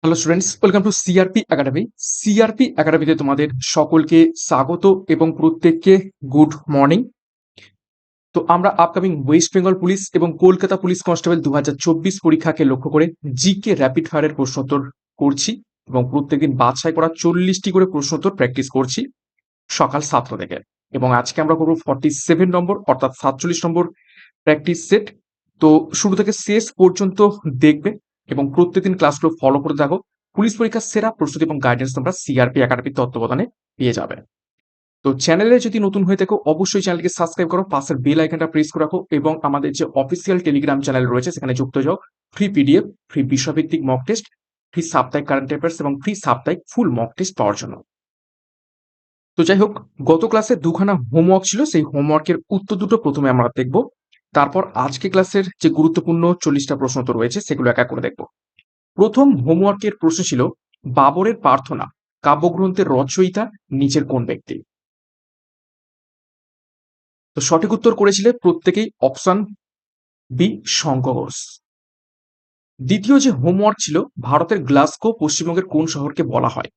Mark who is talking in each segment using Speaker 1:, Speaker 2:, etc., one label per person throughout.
Speaker 1: Hello students, welcome to CRP academy. CRP একাডেমিতে তোমাদের সকলকে স্বাগত এবং প্রত্যেককে গুড মর্নিং। তো আমরা আপকামিং ওয়েস্ট বেঙ্গল পুলিশ এবং কলকাতা পুলিশ কনস্টেবল 2024 পরীক্ষাকে লক্ষ্য করে জিকে র্যাপিড ফায়ারের প্রশ্নোত্তর করছি এবং প্রত্যেকদিন বাছাই করা 40টি করে প্রশ্নোত্তর প্র্যাকটিস করছি সকাল 7টা থেকে। এবং আজকে আমরা করবো 47 নম্বর অর্থাৎ 47 নম্বর প্র্যাকটিস সেট। তো শুরু থেকে শেষ পর্যন্ত দেখবে এবং প্রত্যেকদিন ক্লাসগুলো ফলো করে থাকো। পুলিশ পরীক্ষার সেরা প্রস্তুতি এবং গাইডেন্স তোমরা সিআরপি একাডেমির তত্ত্বাবধানে পেয়ে যাবে। তো চ্যানেলে যদি নতুন হয়ে থাকো অবশ্যই চ্যানেলকে সাবস্ক্রাইব করো, পাশের বেল আইকনটা প্রেস করে রাখো এবং আমাদের যে অফিসিয়াল টেলিগ্রাম চ্যানেল রয়েছে সেখানে যুক্ত যাও। ফ্রি পিডিএফ, ফ্রি বিষয়ভিত্তিক মক টেস্ট, ফ্রি সাপ্তাহিক কারেন্ট অ্যাফেয়ার্স এবং ফ্রি সাপ্তাহিক ফুল মক টেস্ট পাওয়ার জন্য। তো যাই হোক, গত ক্লাসে দুখানা হোমওয়ার্ক ছিল, সেই হোমওয়ার্কের উত্তর দুটো প্রথমে আমরা দেখব। তারপর আজকে ক্লাসের যে গুরুত্বপূর্ণ 40টা প্রশ্ন তো রয়েছে সেগুলো এক এক করে দেখব। প্রথম হোমওয়ার্কের প্রশ্ন ছিল, বাবরের প্রার্থনা কাব্যগ্রন্থের রচয়িতা নিচের কোন ব্যক্তি? তো সঠিক উত্তর করেছিলে প্রত্যেকেই অপশন বি, শঙ্খ ঘোষ। দ্বিতীয় যে হোমওয়ার্ক ছিল, ভারতের গ্লাসগো পশ্চিমবঙ্গের কোন শহরকে বলা হয়?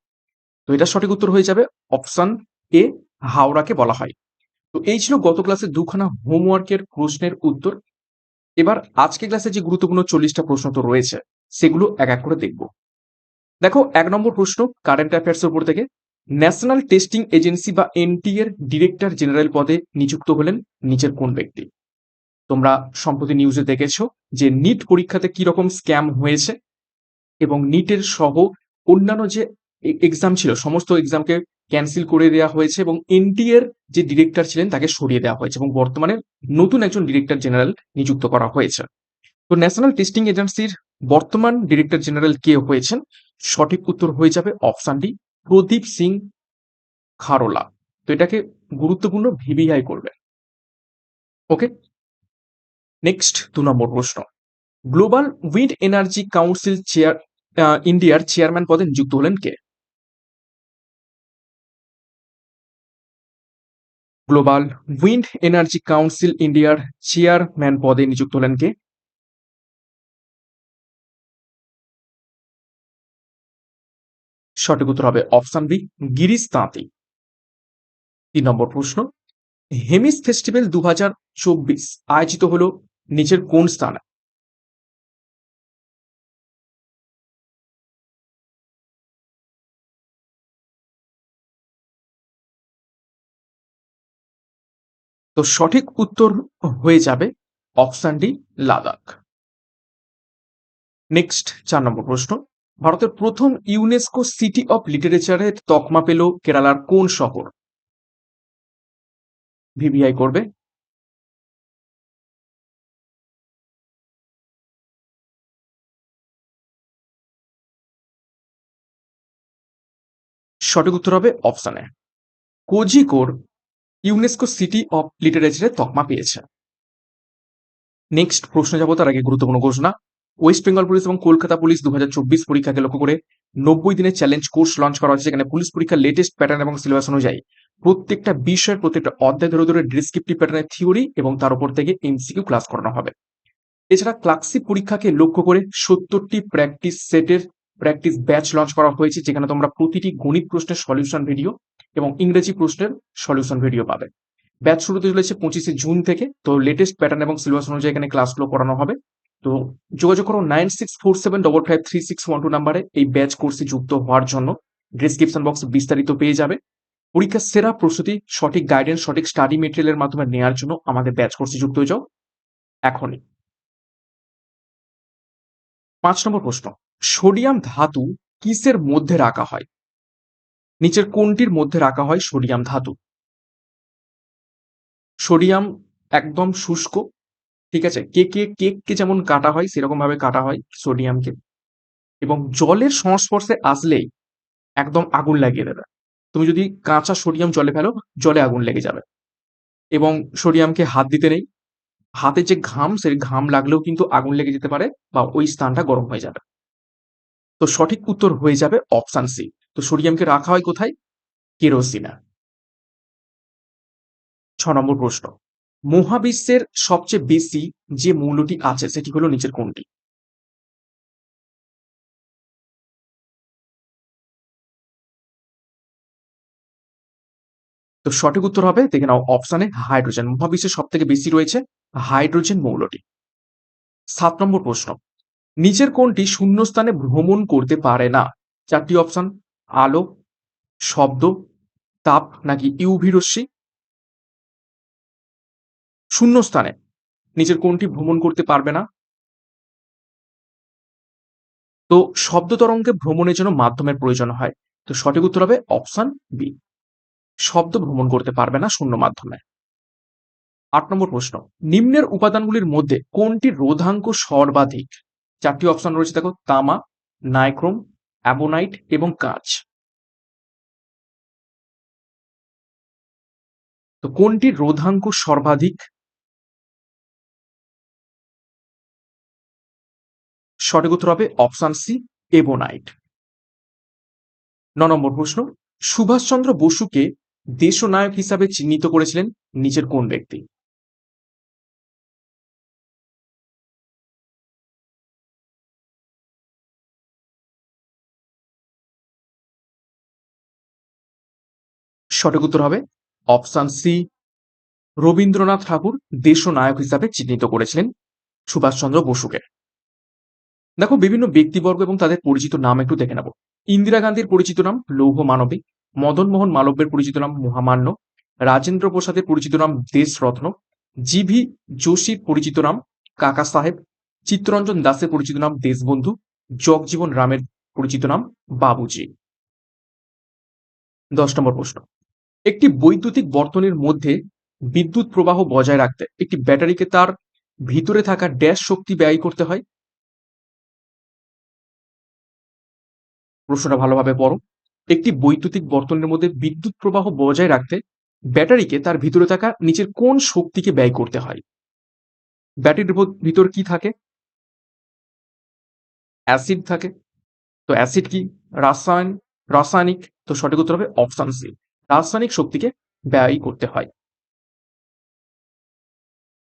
Speaker 1: তো এটা সঠিক উত্তর হয়ে যাবে অপশন এ, হাওড়াকে বলা হয়। তো এই ছিল গত ক্লাসে দুখানা হোমওয়ার্কের প্রশ্নের উত্তর। এবার আজকে ক্লাসে যে গুরুত্বপূর্ণ 40টা প্রশ্ন তো রয়েছে সেগুলো এক এক করে দেখব। দেখো, 1 নম্বর প্রশ্ন কারেন্ট অ্যাফেয়ার্স এর উপর থেকে, ন্যাশনাল টেস্টিং এজেন্সি বা এনটিএ এর ডিরেক্টর জেনারেল পদে নিযুক্ত হলেন নিচের কোন ব্যক্তি? তোমরা সম্প্রতি নিউজে দেখেছো যে নিট পরীক্ষাতে কি রকম স্ক্যাম হয়েছে এবং নিটের সহ অন্যান্য যে এক্সাম ছিল সমস্ত এক্সামকে ক্যান্সেল করে দেওয়া হয়েছে এবং এনটিএ এর যে ডিরেক্টর ছিলেন তাকে সরিয়ে দেওয়া হয়েছে এবং বর্তমানে নতুন একজন ডিরেক্টর জেনারেল নিযুক্ত করা হয়েছে। তো ন্যাশনাল টেস্টিং এজেন্সির বর্তমান ডিরেক্টর জেনারেল কে হয়েছেন? সঠিক উত্তর হয়ে যাবে অপশন ডি, প্রদীপ সিং খারোলা। তো এটাকে গুরুত্বপূর্ণ ভিভিআই করবে। ওকে, নেক্সট 2 নম্বর প্রশ্ন, গ্লোবাল উইন্ড এনার্জি কাউন্সিল ইন্ডিয়ার চেয়ারম্যান পদে নিযুক্ত হলেন কে? গ্লোবাল উইন্ড এনার্জি কাউন্সিল ইন্ডিয়ার চেয়ারম্যান পদে নিযুক্ত হলেন কে? সঠিক উত্তর হবে অপশন বি, গিরিশ তাঁতি। 3 নম্বর প্রশ্ন, হেমিস ফেস্টিভ্যাল 2024 আয়োজিত হলো নিচের কোন স্থানে? তো সঠিক উত্তর হয়ে যাবে অপশন ডি, লাদাখ। নেক্সট 4 নম্বর প্রশ্ন, ভারতের প্রথম ইউনেস্কো সিটি অফ লিটারেচারের তকমা পেল কেরালার কোন শহর? ভিভিআই করবে। সঠিক উত্তর হবে option A, Kozhikode UNESCO city of লিটারেচারের তকমা পেয়েছে। নেক্সট প্রশ্ন যাবো তার আগে গুরুত্বপূর্ণ ঘোষণা, ওয়েস্ট বেঙ্গল পুলিশ এবং কলকাতা পুলিশ 2024 পরীক্ষাকে লক্ষ্য করে 90 দিনের চ্যালেঞ্জ কোর্স লঞ্চ করা হচ্ছে, যেখানে পুলিশ পরীক্ষার লেটেস্ট প্যাটার্ন এবং সিলেবাস অনুযায়ী প্রত্যেকটা বিষয়ের প্রত্যেকটা অধ্যায় ধরে ধরে ডিসক্রিপটিভ প্যাটার্নের থিওরি এবং তার উপর থেকে এমসিকিউ ক্লাস করানো হবে। এছাড়া ক্লাসিক পরীক্ষাকে লক্ষ্য করে 70টি প্র্যাকটিস সেটের প্র্যাকটিস ব্যাচ লঞ্চ করা হয়েছে, যেখানে তোমরা প্রতিটি গণিত প্রশ্নের সলিউশন ভিডিও এবং ইংরেজি প্রশ্নের সলিউশন ভিডিও পাবে। ব্যাচ শুরু হতে চলেছে 25শে জুন থেকে। তো লেটেস্ট প্যাটার্ন এবং সিলেবাস অনুযায়ী এখানে ক্লাসগুলো করানো হবে। তো যোগাযোগ করো 9647553612 নাম্বারে এই ব্যাচ কোর্সে যুক্ত হওয়ার জন্য। ডিসক্রিপশন বক্সে বিস্তারিত পেয়ে যাবে। পরীক্ষার সেরা প্রস্তুতি, সঠিক গাইডেন্স, সঠিক স্টাডি মেটেরিয়ালের মাধ্যমে নেওয়ার জন্য আমাদের ব্যাচ কোর্সে যুক্ত হয়ে যাও এখনই। 5 নম্বর প্রশ্ন, সোডিয়াম ধাতু কিসের মধ্যে রাখা হয়? নিচের কোনটির মধ্যে রাখা হয় সোডিয়াম ধাতু? সোডিয়াম একদম শুষ্ক, ঠিক আছে, কেককে যেমন কাটা হয় সেরকম ভাবে কাটা হয় সোডিয়ামকে, এবং জলের সংস্পর্শে আসলেই একদম আগুন লাগিয়ে দেবে। তুমি যদি কাঁচা সোডিয়াম জলে ফেলো, জলে আগুন লেগে যাবে। এবং সোডিয়ামকে হাত দিতে নেই, হাতে যে ঘাম সেই ঘাম লাগলেও কিন্তু আগুন লেগে যেতে পারে বা ওই স্থানটা গরম হয়ে যাবে। তো সঠিক উত্তর হয়ে যাবে অপশন সি। তো সোডিয়ামকে রাখা হয় কোথায়? কেরোসিনে। 6 নম্বর প্রশ্ন, মহাবিশ্বের সবচেয়ে বেশি যে মৌলটি আছে সেটি হলো নিচের কোনটি? তো সঠিক উত্তর হবে, দেখে নাও অপশানে হাইড্রোজেন। মহাবিশ্বে সব থেকে বেশি রয়েছে হাইড্রোজেন মৌলটি। 7 নম্বর প্রশ্ন, নিচের কোনটি শূন্যস্থানে ভ্রমণ করতে পারে না? 4টি অপশন: আলো, শব্দ, তাপ নাকি ইউভি রশ্মি। শূন্যস্থানে নিচের কোনটি ভ্রমণ করতে পারবে না? তো শব্দ তরঙ্গে ভ্রমণের জন্য মাধ্যমের প্রয়োজন হয়। তো সঠিক উত্তর হবে অপশন বি, শব্দ ভ্রমণ করতে পারবে না শূন্য মাধ্যমে। 8 নম্বর প্রশ্ন, নিম্নের উপাদানগুলির মধ্যে কোনটি রোধাঙ্ক সর্বাধিক? 4টি অপশন রয়েছে, দেখো: তামা, নাইক্রোম, অ্যাবোনাইট এবং কাঁচ। তো কোনটি রোধাঙ্ক সর্বাধিক? সঠিক উত্তর হবে অপশন সি, এবোনাইট। 9 নম্বর প্রশ্ন, সুভাষচন্দ্র বসুকে দেশনায়ক হিসাবে চিহ্নিত করেছিলেন নিচের কোন ব্যক্তি? সঠিক উত্তর হবে অপশন সি, রবীন্দ্রনাথ ঠাকুর দেশনায়ক হিসাবে চিহ্নিত করেছিলেন সুভাষচন্দ্র বসুকে। দেখো, বিভিন্ন ব্যক্তিবর্গ এবং তাদের পরিচিত নাম একটু দেখে নেব। ইন্দিরা গান্ধীর পরিচিত নাম লৌহ মানবী, মদন মোহন মালব্যের পরিচিত নাম মহামান্য, রাজেন্দ্র প্রসাদের পরিচিত নাম দেশরত্ন, জিভি যোশীর পরিচিত নাম কাকা সাহেব, চিত্তরঞ্জন দাসের পরিচিত নাম দেশবন্ধু, জগজীবন রামের পরিচিত নাম বাবুজি। 10 নম্বর প্রশ্ন, একটি বৈদ্যুতিক বর্তনীর মধ্যে বিদ্যুৎ প্রবাহ বজায় রাখতে একটি ব্যাটারিকে তার ভিতরে থাকা ড্যাশ শক্তি ব্যয় করতে হয়। প্রশ্নটা ভালোভাবে পড়ো। একটি বৈদ্যুতিক বর্তনীর মধ্যে বিদ্যুৎ প্রবাহ বজায় রাখতে ব্যাটারিকে তার ভিতরে থাকা নিচের কোন শক্তিকে ব্যয় করতে হয়? ব্যাটারির ভিতর কি থাকে? অ্যাসিড থাকে। তো অ্যাসিড কি রাসায়নিক? তো সঠিক উত্তর হবে অপশন সি, রাসায়নিক শক্তিকে ব্যয় করতে হয়।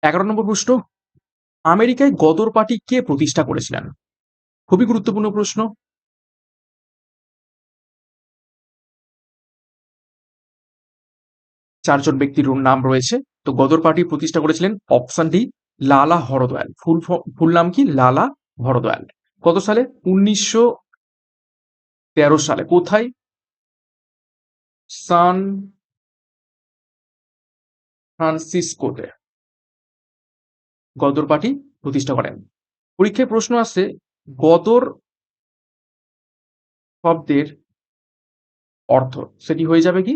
Speaker 1: 11 নম্বর প্রশ্ন, আমেরিকায় গদর পার্টি কে প্রতিষ্ঠা করেছিলেন? খুবই গুরুত্বপূর্ণ প্রশ্ন। 4 জন ব্যক্তির নাম রয়েছে। তো গদর পার্টি প্রতিষ্ঠা করেছিলেন অপশন ডি, লালা হরদয়াল। ফুল নাম কি? লালা হরদয়াল। কত সালে? 1913 সালে। কোথায়? সান ফ্রান্সিসকোতে গদর পার্টি প্রতিষ্ঠা করেন। পরীক্ষায় প্রশ্ন আসছে, গদর শব্দের অর্থ, সেটি হয়ে যাবে কি?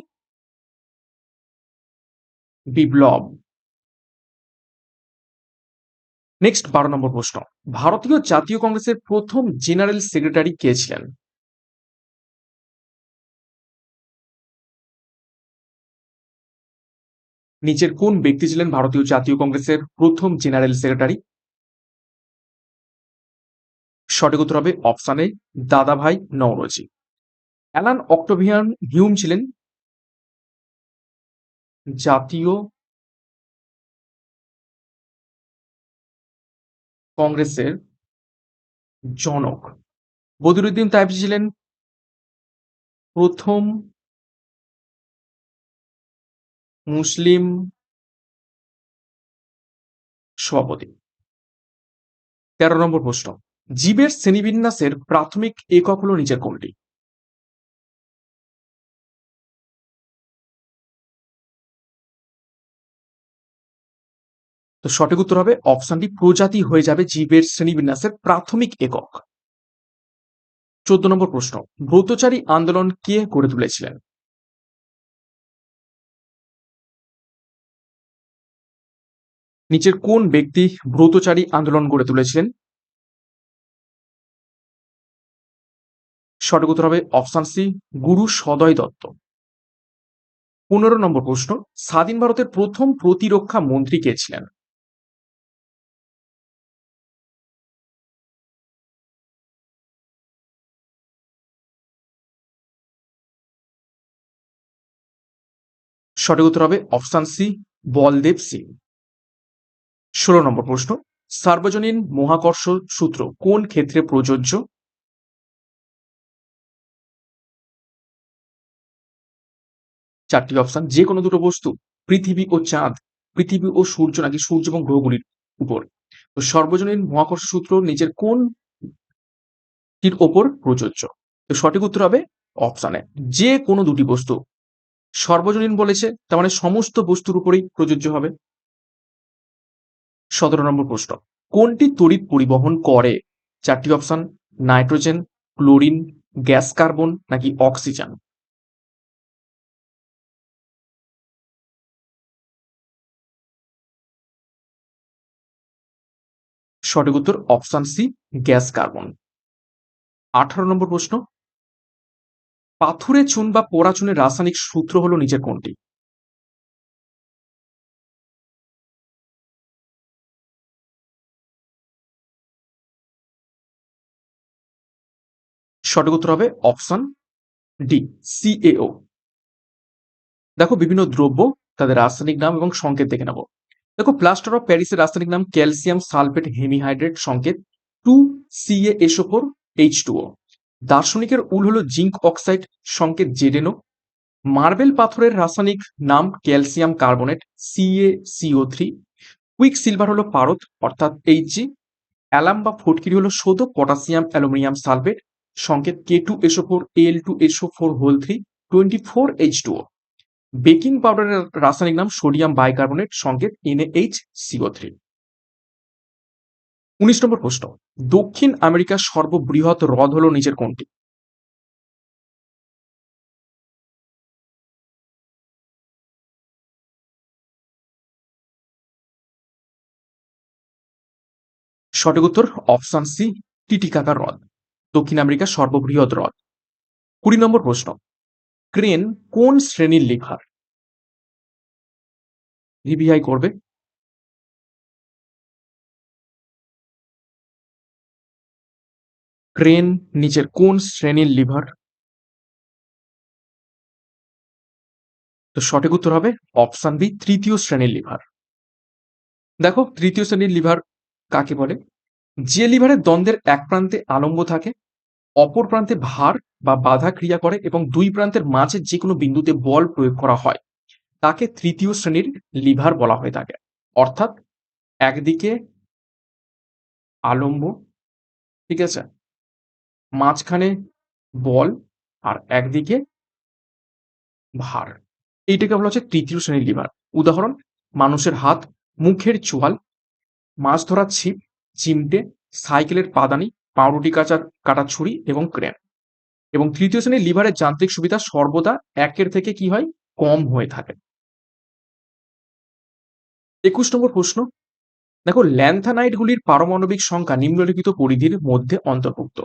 Speaker 1: বিপ্লব। নেক্সট 12 নম্বর প্রশ্ন, ভারতীয় জাতীয় কংগ্রেসের প্রথম জেনারেল সেক্রেটারি কে ছিলেন? নিচের কোন ব্যক্তি ছিলেন ভারতীয় জাতীয় কংগ্রেসের প্রথম জেনারেল সেক্রেটারি? সঠিক উত্তর হবে অপশন এ, দাদাভাই নওরোজি। অ্যালান অক্টোভিয়ান হিউম ছিলেন জাতীয় কংগ্রেসের জনক। বদরুদ্দিন তাইব ছিলেন প্রথম মুসলিম সভাপতি। 13 নম্বর প্রশ্ন, জীবের শ্রেণীবিন্যাসের প্রাথমিক একক হলো নিচের কোনটি? তো সঠিক উত্তর হবে অপশন ডি, প্রজাতি হয়ে যাবে জীবের শ্রেণীবিন্যাসের প্রাথমিক একক। 14 নম্বর প্রশ্ন, ব্রতচারী আন্দোলন কে গড়ে তুলেছিলেন? নিচের কোন ব্যক্তি ব্রতচারী আন্দোলন গড়ে তুলেছিলেন? সঠিক উত্তর হবে অপশন সি, গুরু সদয় দত্ত। 15 নম্বর প্রশ্ন, স্বাধীন ভারতের প্রথম প্রতিরক্ষা মন্ত্রী কে ছিলেন? সঠিক উত্তর হবে অপশন সি, বলদেব সিং। 16 নম্বর প্রশ্ন, সার্বজনীন মহাকর্ষ সূত্র কোন ক্ষেত্রে প্রযোজ্য? চারটি অপশন, যে কোনো দুটো বস্তু, পৃথিবী ও চাঁদ, পৃথিবী ও সূর্য, নাকি সূর্য এবং গ্রহগুলির উপর। তো সর্বজনীন মহাকর্ষ সূত্র নিচের কোনটির ওপর প্রযোজ্য? তো সঠিক উত্তর হবে অপশানে যে কোনো দুটি বস্তু। সর্বজনীন বলেছে, তার মানে সমস্ত বস্তুর উপরেই প্রযোজ্য হবে। 17 নম্বর প্রশ্ন, কোনটি তড়িৎ পরিবহন করে? চারটি option, nitrogen, chlorine, gas carbon, নাকি অক্সিজেন। সঠিক উত্তর অপশন সি, গ্যাস কার্বন। 18 নম্বর প্রশ্ন, পাথুরে চুন বা পোড়া চুনের রাসায়নিক সূত্র হলো নিচের কোনটি? সঠিক উত্তর হবে অপশন ডি, CaO। দেখো বিভিন্ন দ্রব্য, তাদের রাসায়নিক নাম এবং সংকেত দেখে নেব। দেখো প্লাস্টার অফ প্যারিসের রাসায়নিক নাম ক্যালসিয়াম সালফেট হেমিহাইড্রেট, সংকেত 2CaSO4H2O। দার্শনিকের উল হলো জিঙ্ক অক্সাইড, সংকেত ZnO। মার্বেল পাথরের রাসায়নিক নাম calcium carbonate, CaCO3। Quick silver হলো পারদ, অর্থাৎ Hg। অ্যালাম বা ফটকিরি হলো সোদক পটাশিয়াম অ্যালুমিনিয়াম সালফেট, সংকেত K2SO4Al2SO4 24H2O। বেকিং পাউডারের রাসায়নিক নাম সোডিয়াম বাইকার্বনেট, সংকেত NaHCO3। 19 নম্বর প্রশ্ন, দক্ষিণ আমেরিকার সর্ববৃহৎ হ্রদ হলো নিচের কোনটি? সঠিক উত্তর অপশন সি, টিটিকাকা হ্রদ, দক্ষিণ আমেরিকার সর্ববৃহৎ হ্রদ। 20 নম্বর প্রশ্ন, ক্রেন কোন শ্রেণীর লিভার? রিভিআই করবে। ক্রেন নিচের কোন শ্রেণীর লিভার? তো সঠিক উত্তর হবে অপশন বি, তৃতীয় শ্রেণীর লিভার। দেখো তৃতীয় শ্রেণীর লিভার কাকে বলে? যে লিভারের দ্বন্দ্বের এক প্রান্তে আলম্ব থাকে, অপর প্রান্তে ভার বা বাধা ক্রিয়া করে এবং দুই প্রান্তের মাঝে যে কোনো বিন্দুতে বল প্রয়োগ করা হয়, তাকে তৃতীয় শ্রেণীর লিভার বলা হয়ে থাকে। অর্থাৎ একদিকে আলম্ব, ঠিক আছে, মাঝখানে বল, আর একদিকে ভার, এইটাকে বলা হচ্ছে তৃতীয় শ্রেণীর লিভার। উদাহরণ, মানুষের হাত, মুখের চোয়াল, মাছ ধরার ছিপ, চিমটে, সাইকেলের পাদানি, পাউরুটি কাটার ছুরি এবং ক্রেন। এবং তৃতীয় শ্রেণীর লিভারের যান্ত্রিক সুবিধা সর্বদা একের থেকে কি হয়, কম হয়ে থাকে। 21 নম্বর প্রশ্ন, দেখো ল্যান্থানাইডগুলির পারমাণবিক সংখ্যা নিম্নলিখিত পরিধির মধ্যে অন্তর্ভুক্ত।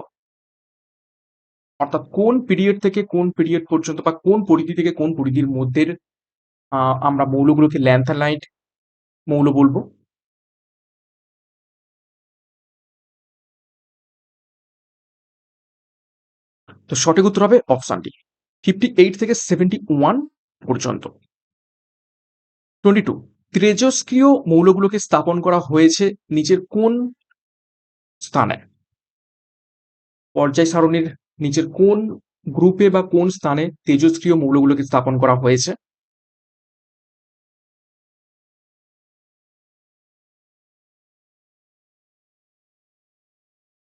Speaker 1: অর্থাৎ কোন পিরিয়ড থেকে কোন পিরিয়ড পর্যন্ত বা কোন পরিধি থেকে কোন পরিধির মধ্যে আমরা মৌলগুলোকে ল্যান্থানাইড মৌল বলবো? তো সঠিক উত্তর হবে অপশন ডি, 58 থেকে 71 পর্যন্ত। 22, তেজস্ক্রিয় মৌলগুলোকে স্থাপন করা হয়েছে নিচের কোন স্থানে? পর্যায় সারণীর নিচের কোন গ্রুপে বা কোন স্থানে তেজস্ক্রিয় মৌলগুলোকে স্থাপন করা হয়েছে?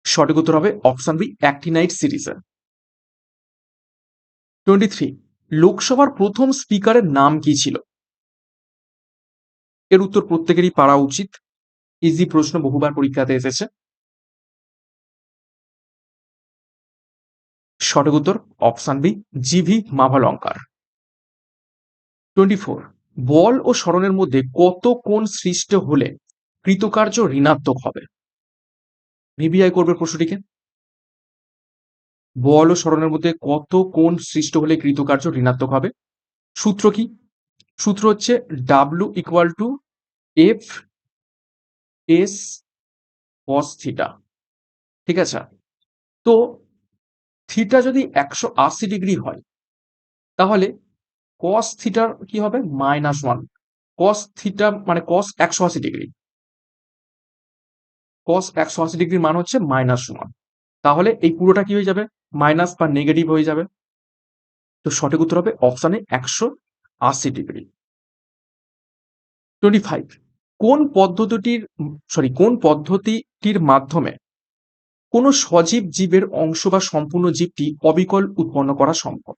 Speaker 1: সঠিক উত্তর হবে অপশন বি, অ্যাক্টিনাইড সিরিজে। 23, লোকসভার প্রথম স্পিকারের নাম কি ছিল? এর উত্তর প্রত্যেকেরই পারা উচিত, ইজি প্রশ্ন, বহুবার পরীক্ষাতে এসেছে। সঠিক উত্তর অপশন বি, জিভি মাভালঙ্কার। 24, বল ও সরণের মধ্যে কত কোণ সৃষ্ট হলে কৃতকার্য ঋণাত্মক হবে? ভিভিআই করবে প্রশ্নটিকে। বল ও সরণের মধ্যে কত কোণ সৃষ্ট হলে কৃতকার্য ঋণাত্মক হবে? সূত্র কি? সূত্র হচ্ছে W equal to F S cos theta, ঠিক আছে। তো থিটা যদি 180 ডিগ্রি হয়, তাহলে কস থিটার কি হবে, -1। কস থিটা মানে কস 180 ডিগ্রি, কস 180 ডিগ্রির মান হচ্ছে -1। তাহলে এই পুরোটা কি হয়ে যাবে, মাইনাস বা নেগেটিভ হয়ে যাবে। তো সঠিক উত্তর হবে অপশানে 80 ডিগ্রি। 25, কোন পদ্ধতিটির মাধ্যমে কোনো সজীব জীবের অংশ বা সম্পূর্ণ জীবটি অবিকল উৎপন্ন করা সম্ভব?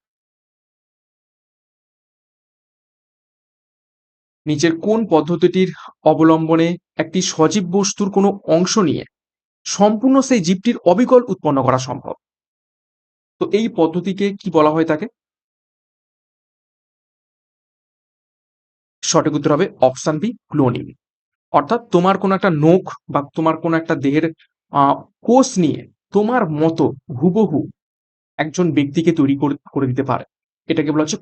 Speaker 1: নিচের কোন পদ্ধতিটির অবলম্বনে একটি সজীব বস্তুর কোনো অংশ নিয়ে সম্পূর্ণ সেই জীবটির অবিকল উৎপন্ন করা সম্ভব? তো এই পদ্ধতিকে কি বলা হয়ে থাকে? সঠিক উত্তর হবে অপশন বি, ক্লোনিং। অর্থাৎ তোমার কোনো একটা নখ বা তোমার কোনো একটা দেহের কোষ নিয়ে তোমার মতো হুবহু একজন ব্যক্তিকে তৈরি করে দিতে পারে, এটাকে বলা হচ্ছে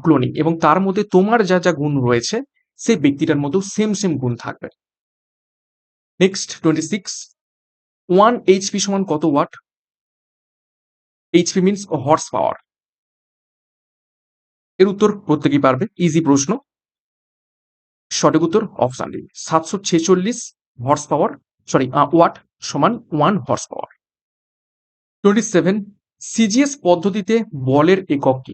Speaker 1: ক্লোনিং, এবং তার মধ্যে তোমার যা যা গুণ রয়েছে সেই ব্যক্তিটার মধ্যেও সেম সেম গুণ থাকবে। নেক্সট 26, 1 HP সমান কত watt? HP means horse power. এর উত্তর প্রত্যেকেই পারবে, ইজি প্রশ্ন। সঠিক উত্তর option D, 746 horse power, sorry watt সমান 1 হর্স পাওয়ার। 27, সিজিএস পদ্ধতিতে বলের একক কি?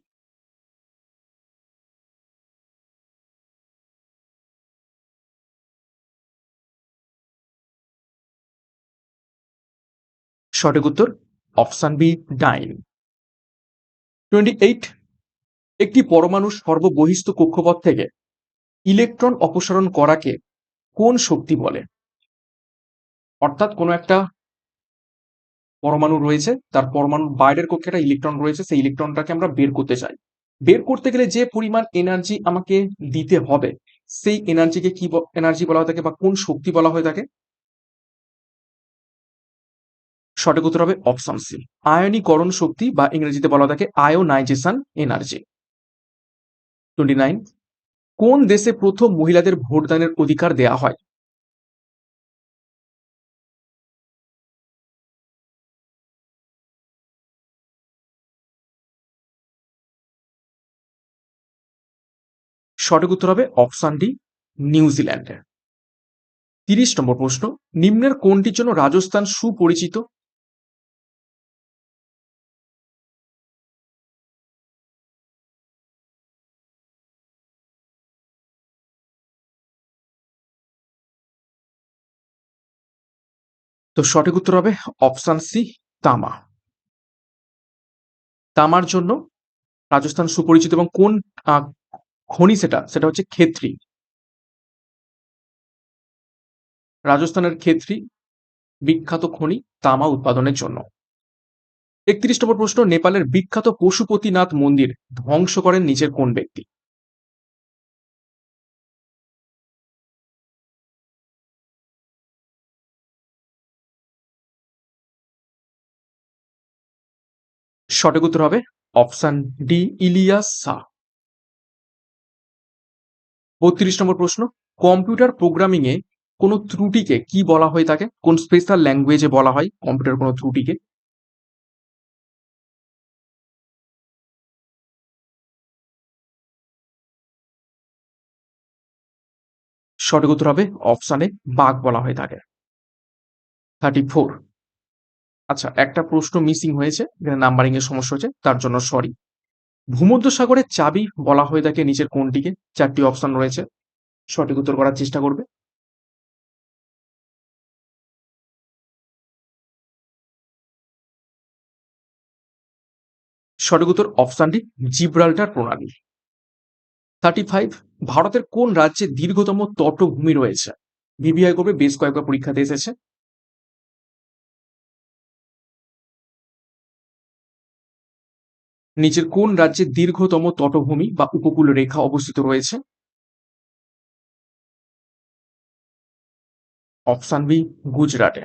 Speaker 1: সঠিক উত্তর অপশন বি, ডাইন। 28, একটি পরমাণুর সর্ববহিস্থ কক্ষপথ থেকে ইলেকট্রন অপসারণ করাকে কোন শক্তি বলে? অর্থাৎ কোনো একটা পরমাণু রয়েছে, তার পরমাণুর বাইরের কক্ষে একটা ইলেকট্রন রয়েছে, সেই ইলেকট্রনটাকে আমরা বের করতে চাই। বের করতে গেলে যে পরিমাণ এনার্জি আমাকে দিতে হবে, সেই এনার্জিকে কি এনার্জি বলা হয়ে থাকে বা কোন শক্তি বলা হয়ে থাকে? সঠিক উত্তর হবে অপশন সি, আয়নীকরণ শক্তি, বা ইংরেজিতে বলা হয়ে থাকে আয়োনাইজেশন এনার্জি। 29, কোন দেশে প্রথম মহিলাদের ভোটদানের অধিকার দেয়া হয়? সঠিক উত্তর হবে অপশন ডি, নিউজিল্যান্ডে। 30 নম্বর প্রশ্ন, নিম্নের কোনটির জন্য রাজস্থান সুপরিচিত? তো সঠিক উত্তর হবে অপশন সি, তামা। তামার জন্য রাজস্থান সুপরিচিত, এবং কোন আহ, খনি সেটা সেটা হচ্ছে ক্ষেত্রী। রাজস্থানের ক্ষেত্রী বিখ্যাত খনি তামা উৎপাদনের জন্য। 31 নম্বর প্রশ্ন, নেপালের বিখ্যাত পশুপতিনাথ মন্দির ধ্বংস করেন নিচের কোন ব্যক্তি? সঠিক উত্তর হবে অপশন ডি, ইলিয়াস শাহ। 32 নম্বর প্রশ্ন, কম্পিউটার প্রোগ্রামিং এ কোনো ত্রুটিকে কি বলা হয়ে থাকে? কোন স্পেশাল ল্যাঙ্গুয়েজে বলা হয় কম্পিউটার কোনো ত্রুটিকে? সঠিক উত্তর হবে অপশানে বাগ বলা হয়ে থাকে। 34, আচ্ছা একটা প্রশ্ন মিসিং হয়েছে, এখানে নাম্বারিং এর সমস্যা হয়েছে, তার জন্য সরি। ভূমধ্যসাগরের চাবি বলা হয়ে থাকে নিচের কোনটিকে? 4টি অপশন রয়েছে, সঠিক উত্তর করার চেষ্টা করবে। সঠিক উত্তর অপশন ডি, জিব্রাল্টার প্রণালী। 35, ভারতের কোন রাজ্যে দীর্ঘতম তটভূমি রয়েছে? ভিভিআই করবে, বেশ কয়েকবার পরীক্ষাতে এসেছে। নিচের কোন রাজ্যে দীর্ঘতম তটভূমি বা উপকূল রেখা অবস্থিত রয়েছে? অপশন বি, গুজরাটে।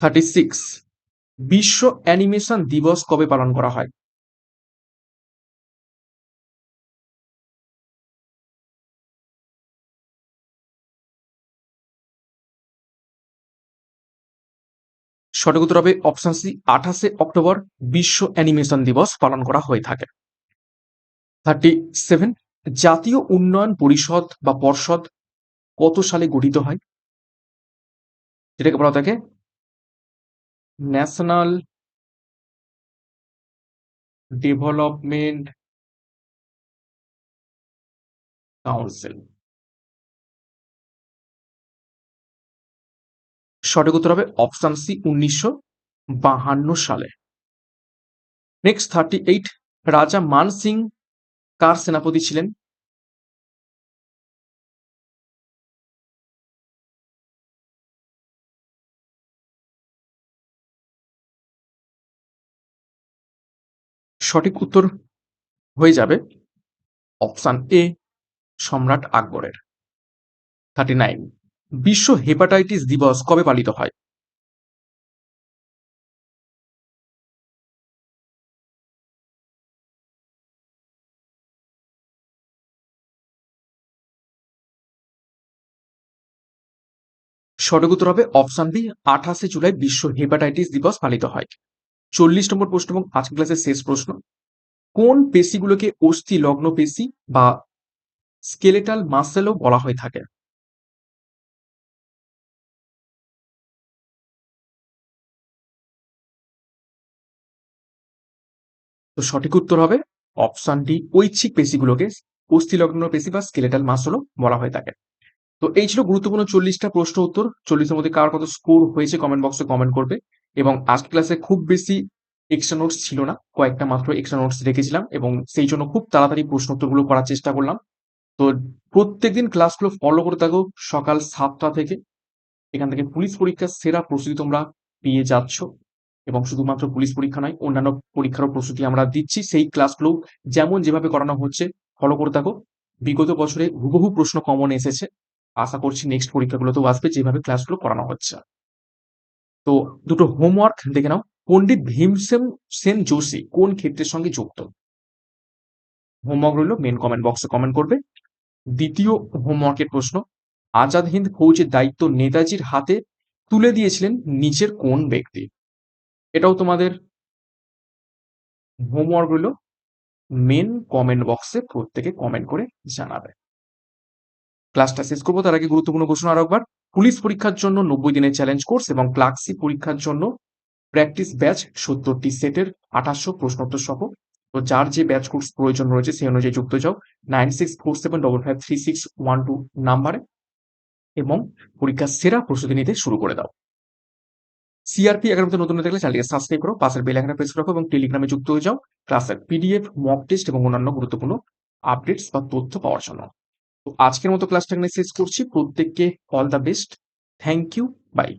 Speaker 1: 36, বিশ্ব অ্যানিমেশন দিবস কবে পালন করা হয়? সঠিক উত্তর হবে অপশন সি, 28শে অক্টোবর বিশ্ব অ্যানিমেশন দিবস পালন করা হয়ে থাকে। 37, জাতীয় উন্নয়ন পরিষদ বা পর্ষদ কত সালে গঠিত হয়? যেটাকে বলা থাকে ন্যাশনাল ডেভেলপমেন্ট কাউন্সিল। সঠিক উত্তর হবে অপশন সি 1952 সালে। নেক্সট 38, রাজা মান সিং কার সেনাপতি ছিলেন? সঠিক উত্তর হয়ে যাবে অপশন এ সম্রাট আকবরের। 39, বিশ্ব হেপাটাইটিস দিবস কবে পালিত হয়? সঠিক উত্তর হবে অপশন বি 28 জুলাই বিশ্ব হেপাটাইটিস দিবস পালিত হয়। 40 নম্বর প্রশ্ন এবং আজকের ক্লাসের শেষ প্রশ্ন, কোন পেশিগুলোকে অস্থি লগ্ন পেশি বা স্কেলেটাল মাসেলও বলা হয়ে থাকে? তো সঠিক উত্তর হবে অপশন ডি, ঐচ্ছিক পেশিগুলোকে অস্থিলগ্ন পেশি বা স্কেলেটাল মাসলও বলা হয়ে থাকে। তো এই ছিল গুরুত্বপূর্ণ 40টা প্রশ্ন উত্তর। 40-এর মধ্যে কার কত স্কোর হয়েছে কমেন্ট বক্সে কমেন্ট করবে। এবং আজকের ক্লাসে খুব বেশি এক্সট্রা নোটস ছিল না, কয়েকটা মাত্র এক্সট্রা নোটস রেখেছিলাম এবং সেই জন্য খুব তাড়াতাড়ি প্রশ্ন উত্তরগুলো করার চেষ্টা করলাম। তো প্রত্যেকদিন ক্লাসগুলো ফলো করে থাকো সকাল 7টা থেকে। এখান থেকে পুলিশ পরীক্ষার সেরা প্রস্তুতি তোমরা পেয়ে যাচ্ছ এবং শুধুমাত্র পুলিশ পরীক্ষা নয়, অন্যান্য পরীক্ষারও প্রস্তুতি আমরা দিচ্ছি। সেই ক্লাসগুলো যেমন যেভাবে করানো হচ্ছে ফলো করে থাকো। বিগত বছরে হুবহু প্রশ্ন কমন এসেছে, আশা করছি নেক্সট পরীক্ষাগুলোতেও আসবে যেভাবে ক্লাসগুলো করানো হচ্ছে। তো দুটো হোমওয়ার্ক দেখে নাও। পণ্ডিত ভীমসেন সেন যোশী কোন ক্ষেত্রের সঙ্গে যুক্ত? হোমওয়ার্ক রইল, মেন কমেন্ট বক্সে কমেন্ট করবে। দ্বিতীয় হোমওয়ার্কের প্রশ্ন, আজাদ হিন্দ ফৌজের দায়িত্ব নেতাজির হাতে তুলে দিয়েছিলেন নিচের কোন ব্যক্তি? এটাও তোমাদের হোমওয়ার্ক রইল, মেন কমেন্ট বক্সে প্রত্যেকে কমেন্ট করে জানাবে। ক্লাসটা শেষ করবো তার আগে গুরুত্বপূর্ণ ঘোষণা আরো একবার। পুলিশ পরীক্ষার জন্য 90 দিনের চ্যালেঞ্জ কোর্স এবং ক্লার্কশিপ পরীক্ষার জন্য প্র্যাকটিস ব্যাচ 70টি সেটের 2800 প্রশ্নোত্তর সহ। তো যার যে ব্যাচ কোর্স প্রয়োজন রয়েছে সেই অনুযায়ী যুক্ত যাও 9647553612 নাম্বারে এবং পরীক্ষার সেরা প্রস্তুতি নিতে শুরু করে দাও। সিআরপি একাডেমিতে নতুন হয়ে থাকলে চ্যানেলটিকে সাবস্ক্রাইব করো, পাশের বেল আইকনটা প্রেস রাখো এবং টেলিগ্রামে যুক্ত হয়ে যাও ক্লাসের পিডিএফ, মক টেস্ট এবং অন্যান্য গুরুত্বপূর্ণ আপডেটস বা তথ্য পাওয়ার জন্য। তো আজকের মতো ক্লাসটা এখানে শেষ করছি। প্রত্যেককে all the best. Thank you. By.